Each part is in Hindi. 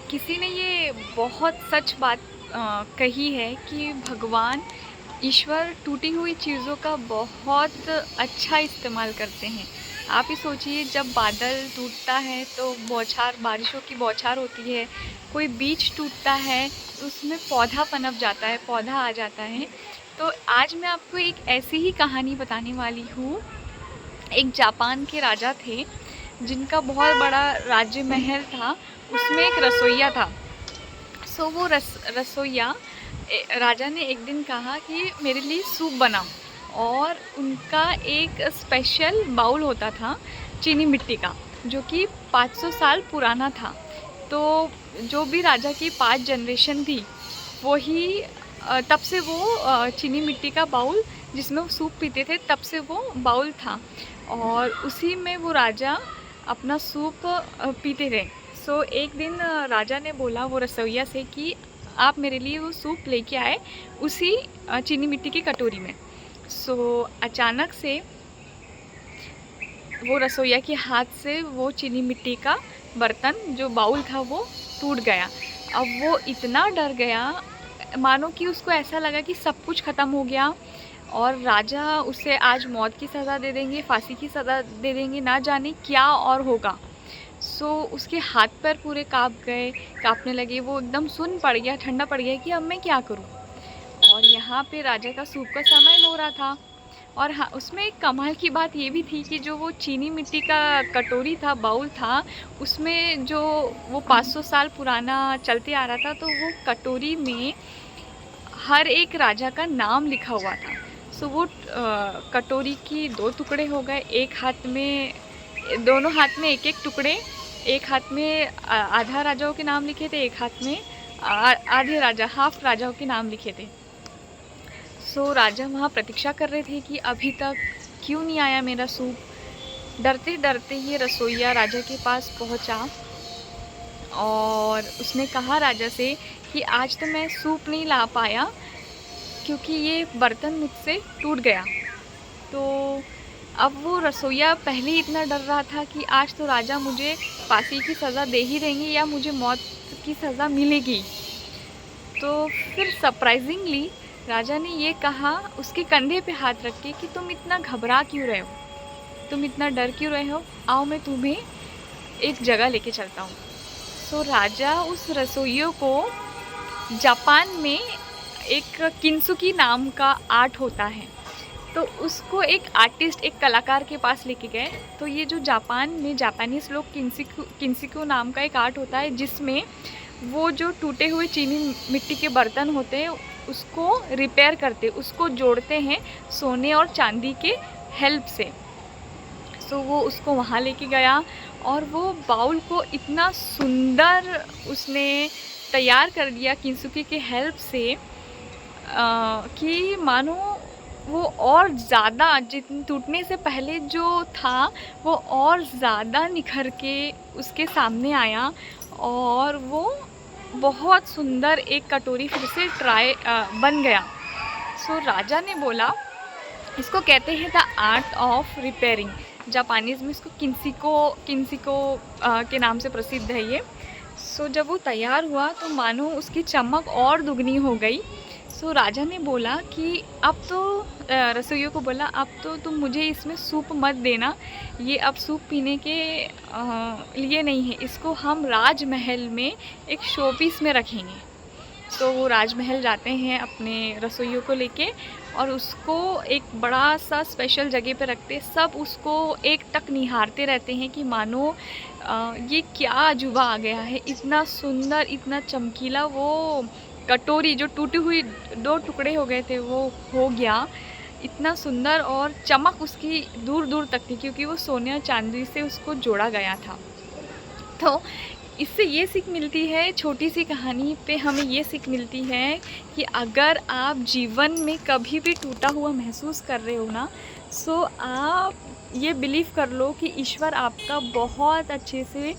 किसी ने ये बहुत सच बात कही है कि भगवान ईश्वर टूटी हुई चीज़ों का बहुत अच्छा इस्तेमाल करते हैं। आप ही सोचिए, जब बादल टूटता है तो बौछार, बारिशों की बौछार होती है, कोई बीज टूटता है तो उसमें पौधा पनप जाता है, पौधा आ जाता है। तो आज मैं आपको एक ऐसी ही कहानी बताने वाली हूँ। एक जापान के राजा थे जिनका बहुत बड़ा राज्य महल था, उसमें एक रसोइया था। सो वो रसोइया राजा ने एक दिन कहा कि मेरे लिए सूप बनाओ, और उनका एक स्पेशल बाउल होता था चीनी मिट्टी का, जो कि 500 साल पुराना था। तो जो भी राजा की 5 जनरेशन थी, वही तब से वो चीनी मिट्टी का बाउल जिसमें वो सूप पीते थे, तब से वो बाउल था और उसी में वो राजा अपना सूप पीते थे। सो एक दिन राजा ने बोला वो रसोइया से कि आप मेरे लिए वो सूप लेके आए उसी चीनी मिट्टी की कटोरी में। सो अचानक से वो रसोइया के हाथ से वो चीनी मिट्टी का बर्तन, जो बाउल था, वो टूट गया। अब वो इतना डर गया, मानो कि उसको ऐसा लगा कि सब कुछ ख़त्म हो गया और राजा उसे आज मौत की सज़ा दे देंगे, फांसी की सज़ा दे देंगे, ना जाने क्या और होगा। सो उसके हाथ पैर पूरे काँपने लगे, वो एकदम सुन्न पड़ गया, ठंडा पड़ गया कि अब मैं क्या करूँ। और यहाँ पे राजा का सूप का समय हो रहा था। और हाँ, उसमें एक कमाल की बात ये भी थी कि जो वो चीनी मिट्टी का कटोरी था, बाउल था, उसमें जो वो 500 साल पुराना चलते आ रहा था, तो वो कटोरी में हर एक राजा का नाम लिखा हुआ था। सो वो कटोरी की 2 टुकड़े हो गए, एक हाथ में, दोनों हाथ में एक-एक टुकड़े, एक हाथ में आधा राजाओं के नाम लिखे थे, एक हाथ में आधे राजा, हाफ राजाओं के नाम लिखे थे। सो राजा वहाँ प्रतीक्षा कर रहे थे कि अभी तक क्यों नहीं आया मेरा सूप। डरते डरते ये रसोइया राजा के पास पहुँचा और उसने कहा राजा से कि आज तो मैं सूप नहीं ला पाया क्योंकि ये बर्तन मुझसे टूट गया। तो अब वो रसोइया पहले ही इतना डर रहा था कि आज तो राजा मुझे फांसी की सज़ा दे ही देंगे या मुझे मौत की सज़ा मिलेगी। तो फिर सरप्राइजिंगली राजा ने ये कहा उसके कंधे पे हाथ रख के कि तुम इतना घबरा क्यों रहे हो, तुम इतना डर क्यों रहे हो, आओ मैं तुम्हें एक जगह लेके चलता हूँ। सो राजा उस रसोइयों को, जापान में एक किंसुकी नाम का आर्ट होता है, तो उसको एक आर्टिस्ट, एक कलाकार के पास लेके गए। तो ये जो जापान में जापानीज़ लोग किंसिको नाम का एक आर्ट होता है, जिसमें वो जो टूटे हुए चीनी मिट्टी के बर्तन होते हैं उसको रिपेयर करते, उसको जोड़ते हैं सोने और चांदी के हेल्प से। सो वो उसको वहाँ लेके गया और वो बाउल को इतना सुंदर उसने तैयार कर दिया किंसुकी के हेल्प से कि मानो वो और ज़्यादा, जितने टूटने से पहले जो था वो और ज़्यादा निखर के उसके सामने आया और वो बहुत सुंदर एक कटोरी फिर से बन गया। सो राजा ने बोला, इसको कहते हैं the art of repairing, Japanese में इसको किंसिको के नाम से प्रसिद्ध है ये। सो जब वो तैयार हुआ तो मानो उसकी चमक और दुगनी हो गई। सो राजा ने बोला कि अब तो रसोइयों को बोला, अब तो तुम मुझे इसमें सूप मत देना, ये अब सूप पीने के लिए नहीं है, इसको हम राजमहल में एक शोपीस में रखेंगे। तो वो राजमहल जाते हैं अपने रसोइयों को लेके और उसको एक बड़ा सा स्पेशल जगह पे रखते, सब उसको एक टक निहारते रहते हैं कि मानो ये क्या अजूबा आ गया है, इतना सुंदर, इतना चमकीला वो कटोरी जो टूटी हुई 2 टुकड़े हो गए थे वो हो गया, इतना सुंदर, और चमक उसकी दूर दूर तक थी क्योंकि वो सोने और चांदी से उसको जोड़ा गया था। तो इससे ये सीख मिलती है, छोटी सी कहानी पे हमें ये सीख मिलती है कि अगर आप जीवन में कभी भी टूटा हुआ महसूस कर रहे हो ना, सो आप ये बिलीव कर लो कि ईश्वर आपका बहुत अच्छे से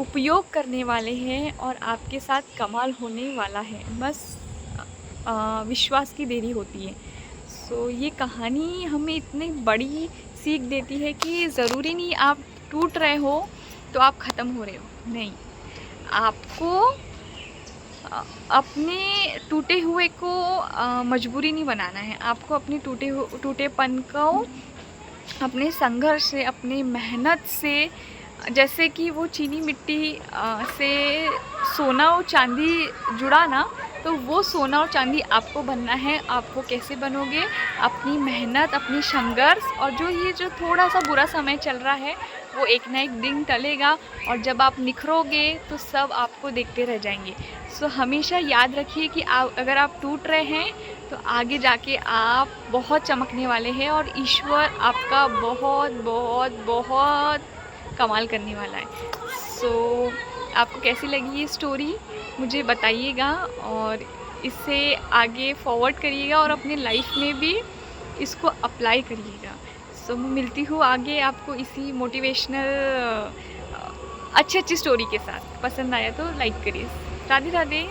उपयोग करने वाले हैं और आपके साथ कमाल होने वाला है, बस विश्वास की देरी होती है। सो ये कहानी हमें इतनी बड़ी सीख देती है कि ज़रूरी नहीं आप टूट रहे हो तो आप ख़त्म हो रहे हो, नहीं, आपको अपने टूटे हुए को मजबूरी नहीं बनाना है। आपको अपने टूटेपन को अपने संघर्ष से, अपनी मेहनत से, जैसे कि वो चीनी मिट्टी से सोना और चांदी जुड़ा ना, तो वो सोना और चांदी आपको बनना है। आप वो कैसे बनोगे? अपनी मेहनत, अपनी संघर्ष, और जो थोड़ा सा बुरा समय चल रहा है वो एक ना एक दिन टलेगा, और जब आप निखरोगे तो सब आपको देखते रह जाएंगे। सो हमेशा याद रखिए कि अगर आप टूट रहे हैं तो आगे जाके आप बहुत चमकने वाले हैं, और ईश्वर आपका बहुत बहुत बहुत कमाल करने वाला है। सो आपको कैसी लगी ये स्टोरी मुझे बताइएगा, और इसे आगे फॉरवर्ड करिएगा और अपने लाइफ में भी इसको अप्लाई करिएगा। सो मैं मिलती हूँ आगे आपको इसी मोटिवेशनल अच्छी स्टोरी के साथ। पसंद आया तो लाइक करिए। राधे राधे।